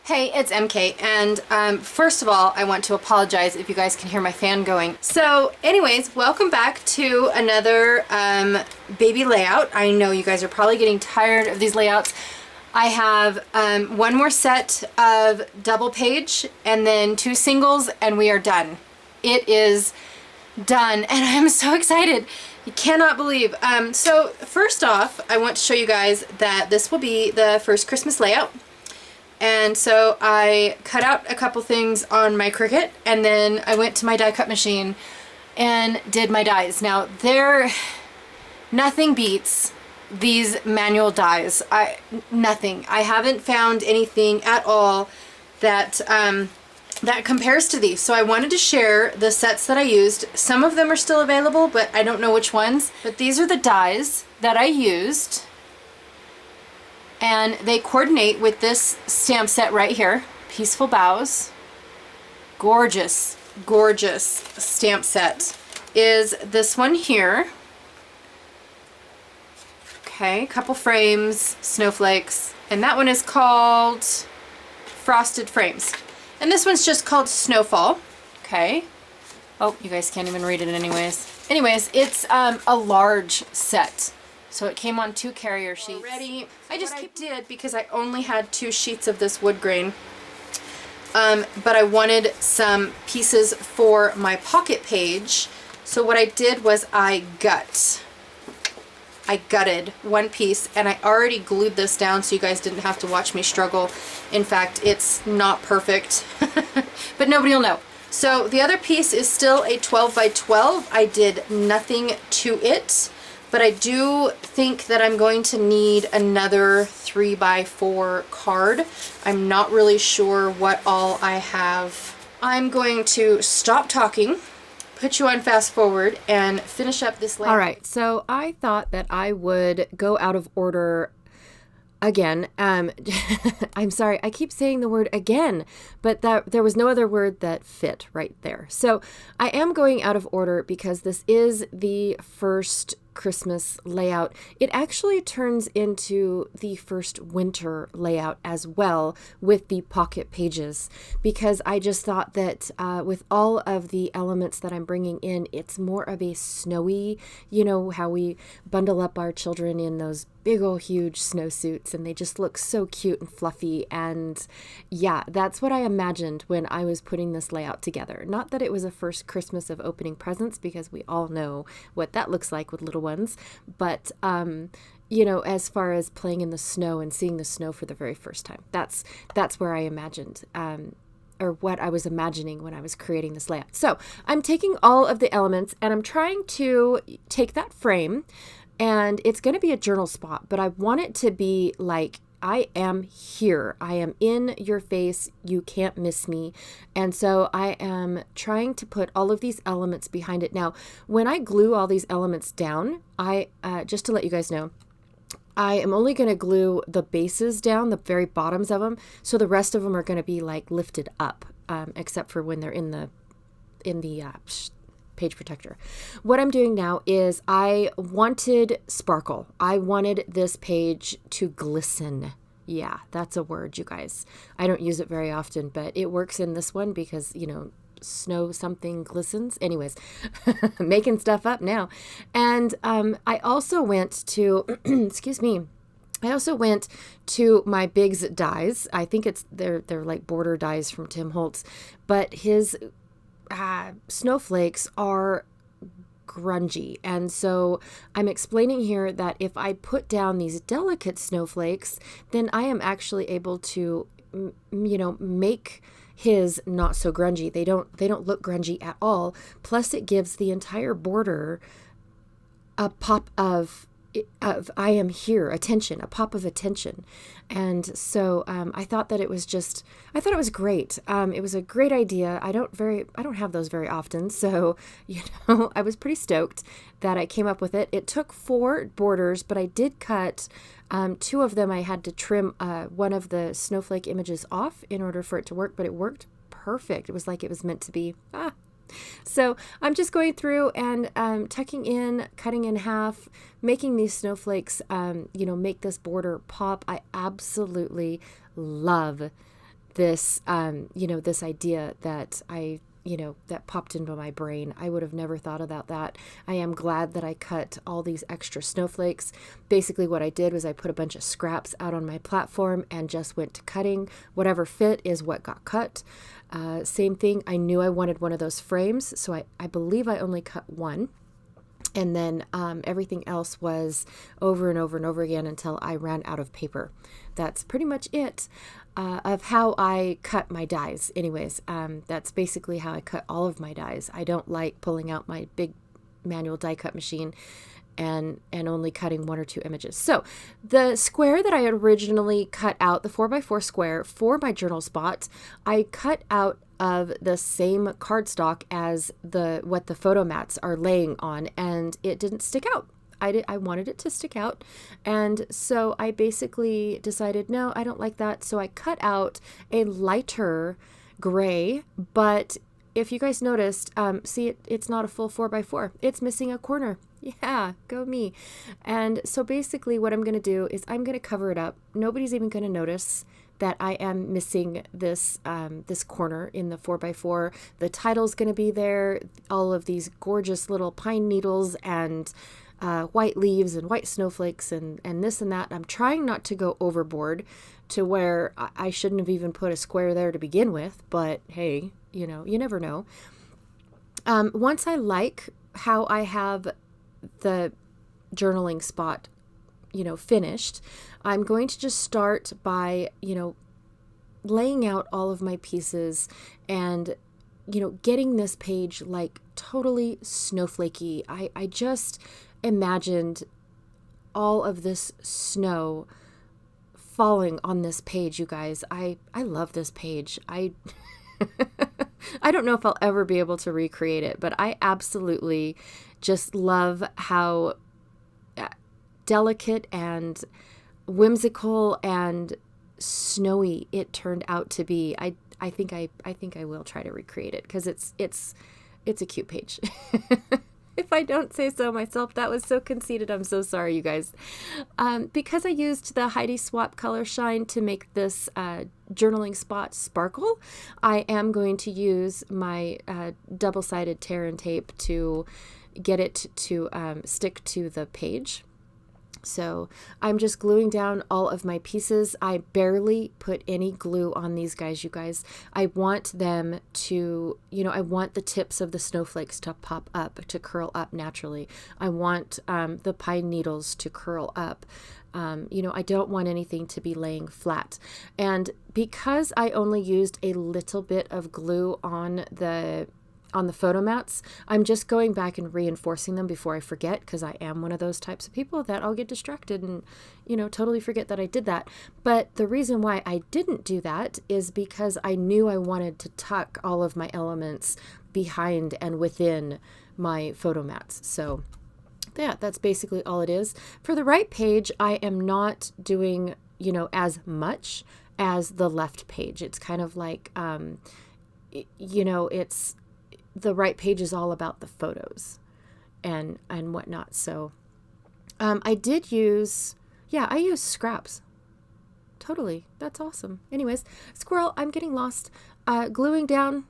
Hey, it's MK, and first of all, I want to apologize if you guys can hear my fan going. So anyways, welcome back to another baby layout. I know you guys are probably getting tired of these layouts. I have one more set of double page and then 2 singles, and we are done. It is done, and I'm so excited. You cannot believe. So first off, I want to show you guys that this will be the first Christmas layout. And so I cut out a couple things on my Cricut, and then I went to my die cut machine and did my dies. Now nothing beats these manual dies. Nothing. I haven't found anything at all that that compares to these. So I wanted to share the sets that I used. Some of them are still available, but I don't know which ones. But these are the dies that I used. And they coordinate with this stamp set right here, Peaceful Boughs. Gorgeous, gorgeous stamp set is this one here. Okay, a couple frames, snowflakes, and that one is called Frosted Frames. And this one's just called Snowfall. Okay. Oh, you guys can't even read it anyways. Anyways, it's a large set. So it came on 2 carrier sheets. Already, I just did because I only had 2 sheets of this wood grain. But I wanted some pieces for my pocket page. So what I did was I gutted one piece, and I already glued this down so you guys didn't have to watch me struggle. In fact, it's not perfect, but nobody will know. So the other piece is still a 12 by 12. I did nothing to it. But I do think that I'm going to need another 3 by 4 card. I'm not really sure what all I have. I'm going to stop talking, put you on fast forward, and finish up this layout. All right, so I thought that I would go out of order again. I'm sorry, I keep saying the word again, but that there was no other word that fit right there. So I am going out of order because this is the first Christmas layout. It actually turns into the first winter layout as well with the pocket pages, because I just thought that with all of the elements that I'm bringing in, it's more of a snowy, you know how we bundle up our children in those big old huge snowsuits and they just look so cute and fluffy. And yeah, that's what I imagined when I was putting this layout together. Not that it was a first Christmas of opening presents, because we all know what that looks like with little ones, but you know, as far as playing in the snow and seeing the snow for the very first time, that's where I imagined or what I was imagining when I was creating this layout. So I'm taking all of the elements and I'm trying to take that frame, and it's going to be a journal spot, but I want it to be like, I am here. I am in your face. You can't miss me. And so I am trying to put all of these elements behind it. Now, when I glue all these elements down, just to let you guys know, I am only going to glue the bases down, the very bottoms of them. So the rest of them are going to be like lifted up, except for when they're in the page protector. What I'm doing now is I wanted sparkle. I wanted this page to glisten. Yeah, that's a word, you guys. I don't use it very often, but it works in this one because, you know, snow something glistens. Anyways, making stuff up now. And I also went to, excuse me, I also went to my Biggs dies. I think they're like border dies from Tim Holtz, but his snowflakes are grungy. And so I'm explaining here that if I put down these delicate snowflakes, then I am actually able to, you know, make his not so grungy. They don't look grungy at all. Plus it gives the entire border a pop of I am here, attention, a pop of attention. And so I thought it was great. It was a great idea. I don't have those very often. So, you know, I was pretty stoked that I came up with it. It took 4 borders, but I did cut 2 of them. I had to trim one of the snowflake images off in order for it to work, but it worked perfect. It was like it was meant to be. So I'm just going through and tucking in, cutting in half, making these snowflakes, make this border pop. I absolutely love this, this idea that that popped into my brain. I would have never thought about that. I am glad that I cut all these extra snowflakes. Basically what I did was I put a bunch of scraps out on my platform and just went to cutting. Whatever fit is what got cut. Same thing. I knew I wanted one of those frames, so I believe I only cut one. And then everything else was over and over and over again until I ran out of paper. That's pretty much it of how I cut my dies. Anyways, that's basically how I cut all of my dies. I don't like pulling out my big manual die cut machine and only cutting one or two images. So the square that I had originally cut out, the 4x4 square for my journal spot, I cut out of the same cardstock as what the photo mats are laying on, and it didn't stick out. I wanted it to stick out, and so I basically decided, no, I don't like that. So I cut out a lighter gray, but if you guys noticed, see, it's not a full 4x4. It's missing a corner. Yeah, go me. And so basically what I'm going to do is I'm going to cover it up. Nobody's even going to notice that I am missing this this corner in the 4x4. The title's going to be there. All of these gorgeous little pine needles and white leaves and white snowflakes and this and that. I'm trying not to go overboard to where I shouldn't have even put a square there to begin with, but hey, you never know. Once I like how I have the journaling spot, finished, I'm going to just start by, laying out all of my pieces and, getting this page like totally snowflakey. I just imagined all of this snow falling on this page, you guys. I love this page. I don't know if I'll ever be able to recreate it, but I absolutely just love how delicate and whimsical and snowy it turned out to be. I think I will try to recreate it because it's a cute page. If I don't say so myself. That was so conceited. I'm so sorry, you guys. Because I used the Heidi Swapp Color Shine to make this journaling spot sparkle, I am going to use my double-sided tear and tape to get it to stick to the page. So I'm just gluing down all of my pieces. I barely put any glue on these guys, you guys. I want them to, I want the tips of the snowflakes to pop up, to curl up naturally. I want the pine needles to curl up. I don't want anything to be laying flat. And because I only used a little bit of glue on the photo mats, I'm just going back and reinforcing them before I forget, because I am one of those types of people that I'll get distracted and, totally forget that I did that. But the reason why I didn't do that is because I knew I wanted to tuck all of my elements behind and within my photo mats. So yeah, that's basically all it is. For the right page, I am not doing, as much as the left page. It's kind of like, it's, the right page is all about the photos and whatnot. So I did use, I used scraps. Totally. That's awesome. Anyways, squirrel, I'm getting lost. Gluing down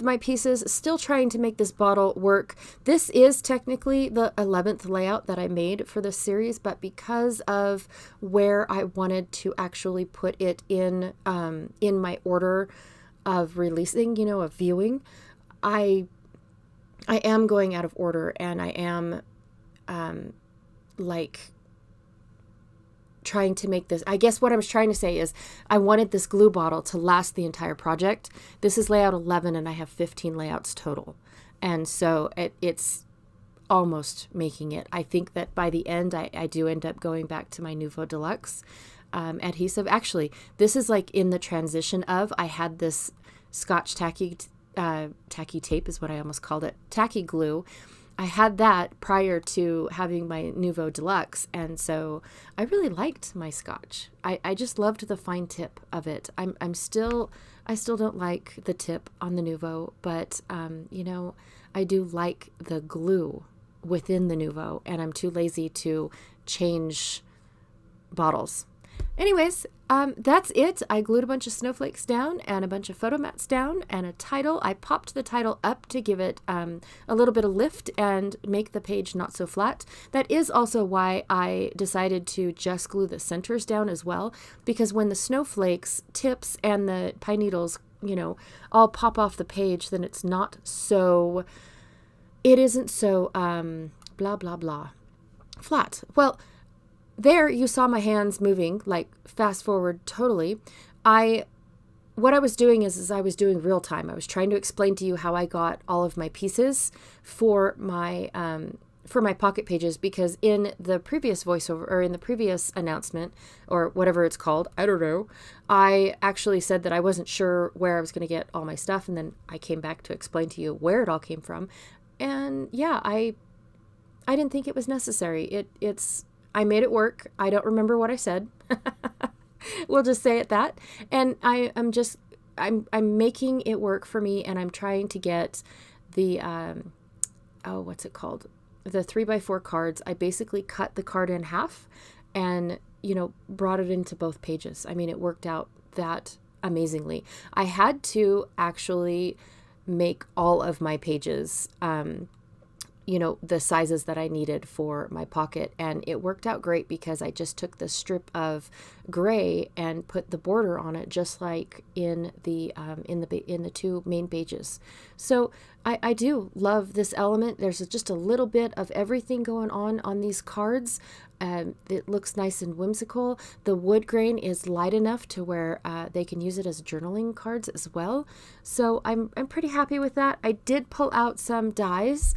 my pieces, still trying to make this bottle work. This is technically the 11th layout that I made for this series, but because of where I wanted to actually put it in my order of releasing, of viewing, I am going out of order, and I am trying to make this. I guess what I was trying to say is I wanted this glue bottle to last the entire project. This is layout 11 and I have 15 layouts total. And so it's almost making it. I think that by the end, I do end up going back to my Nuvo Deluxe adhesive. Actually, this is like in the transition of, I had this Scotch tacky tape is what I almost called it. Tacky glue. I had that prior to having my Nuvo Deluxe, and so I really liked my Scotch. I just loved the fine tip of it. I still don't like the tip on the Nuvo, but I do like the glue within the Nuvo, and I'm too lazy to change bottles. Anyways, That's it. I glued a bunch of snowflakes down and a bunch of photo mats down and a title. I popped the title up to give it a little bit of lift and make the page not so flat. That is also why I decided to just glue the centers down as well, because when the snowflakes, tips, and the pine needles, you know, all pop off the page, then it isn't so blah, blah, blah, flat. Well, there you saw my hands moving, like fast forward totally. What I was doing is I was doing real time. I was trying to explain to you how I got all of my pieces for my pocket pages, because in the previous voiceover, or in the previous announcement, or whatever it's called, I don't know, I actually said that I wasn't sure where I was going to get all my stuff, and then I came back to explain to you where it all came from. And yeah, I didn't think it was necessary. I made it work. I don't remember what I said. We'll just say it that. And I'm making it work for me, and I'm trying to get the what's it called? The 3x4 cards. I basically cut the card in half and, you know, brought it into both pages. I mean, it worked out that amazingly. I had to actually make all of my pages you know, the sizes that I needed for my pocket. And it worked out great because I just took the strip of gray and put the border on it, just like in the two main pages. So I do love this element. There's just a little bit of everything going on these cards. It looks nice and whimsical. The wood grain is light enough to where they can use it as journaling cards as well. So I'm pretty happy with that. I did pull out some dies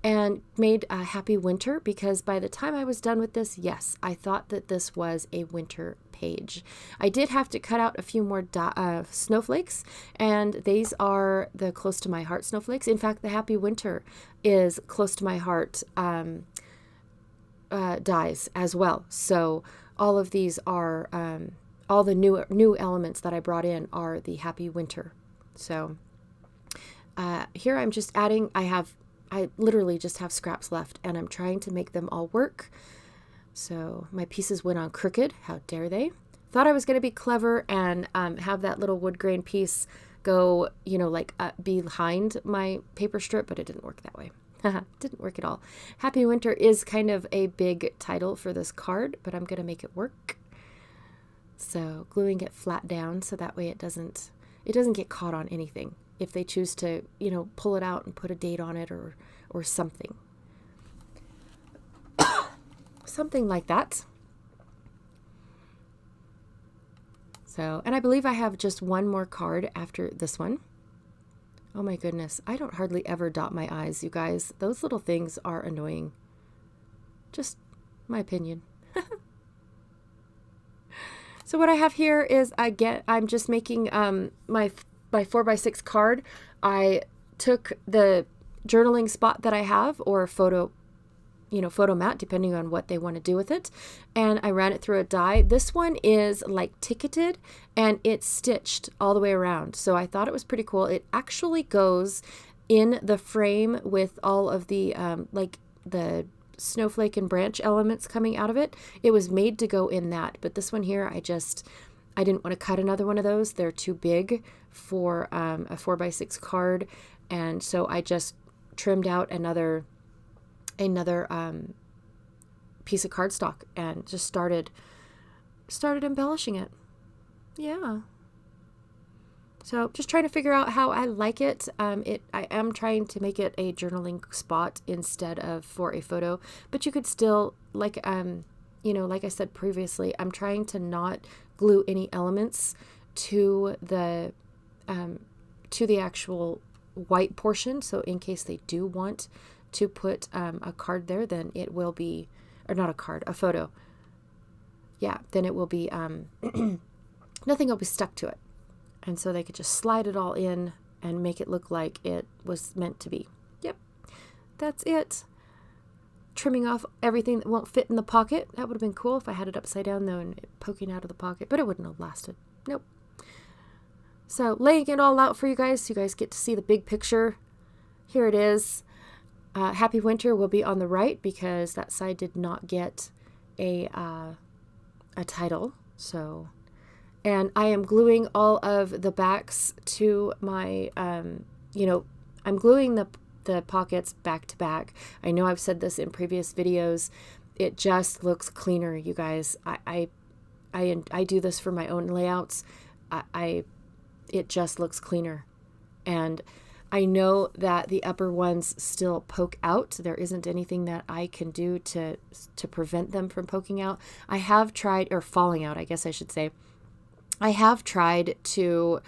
and made a Happy Winter, because by the time I was done with this, yes, I thought that this was a winter page. I did have to cut out a few more snowflakes, and these are the close to my heart snowflakes. In fact, the Happy Winter is close to my heart dies as well. So all of these are, all the new elements that I brought in are the Happy Winter. So here I'm just adding, I literally just have scraps left, and I'm trying to make them all work. So my pieces went on crooked. How dare they? Thought I was going to be clever and have that little wood grain piece go, you know, like behind my paper strip, but it didn't work that way. Didn't work at all. Happy Winter is kind of a big title for this card, but I'm going to make it work. So gluing it flat down so that way it doesn't get caught on anything. If they choose to, you know, pull it out and put a date on it or something. Something like that. So, and I believe I have just one more card after this one. Oh my goodness. I don't hardly ever dot my I's, you guys. Those little things are annoying. Just my opinion. So what I have here is I'm just making my 4x6 card. I took the journaling spot that I have, or photo mat, depending on what they want to do with it, and I ran it through a die. This one is like ticketed, and it's stitched all the way around. So I thought it was pretty cool. It actually goes in the frame with all of the like the snowflake and branch elements coming out of it. It was made to go in that, but this one here, I didn't want to cut another one of those. They're too big for a 4x6 card. And so I just trimmed out another piece of cardstock and just started embellishing it. Yeah. So just trying to figure out how I like it. I am trying to make it a journaling spot instead of for a photo, but you could still, like, like I said previously, I'm trying to not glue any elements to the actual white portion. So in case they do want to put a card there, then it will be, or not a card, a photo. Yeah, then it will be, nothing will be stuck to it. And so they could just slide it all in and make it look like it was meant to be. Yep, that's it. Trimming off everything that won't fit in the pocket. That would have been cool if I had it upside down though and poking out of the pocket, but it wouldn't have lasted. Nope. So laying it all out for you guys so you guys get to see the big picture. Here it is. Happy Winter will be on the right because that side did not get a title. So And I am gluing all of the backs to my, I'm gluing the pockets back to back. I know I've said this in previous videos. It just looks cleaner, you guys. I do this for my own layouts. It just looks cleaner. And I know that the upper ones still poke out. There isn't anything that I can do to prevent them from poking out. I have tried, or falling out, I guess I should say. I have tried to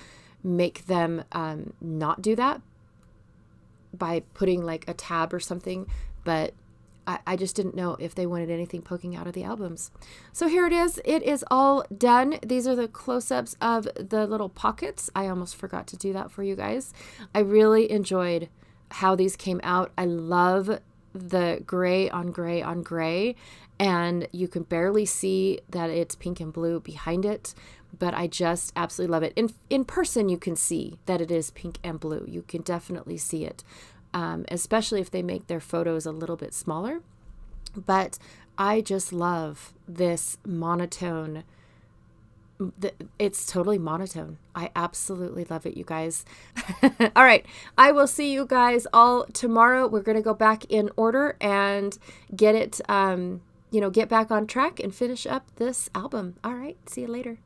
make them not do that by putting like a tab or something, but I just didn't know if they wanted anything poking out of the albums. So here it is. It is all done. These are the close-ups of the little pockets. I almost forgot to do that for you guys. I really enjoyed how these came out. I love the gray on gray on gray, and you can barely see that it's pink and blue behind it, but I just absolutely love it. In person, you can see that it is pink and blue. You can definitely see it. Especially if they make their photos a little bit smaller. But I just love this monotone. It's totally monotone. I absolutely love it, you guys. All right. I will see you guys all tomorrow. We're going to go back in order and get it, get back on track and finish up this album. All right. See you later.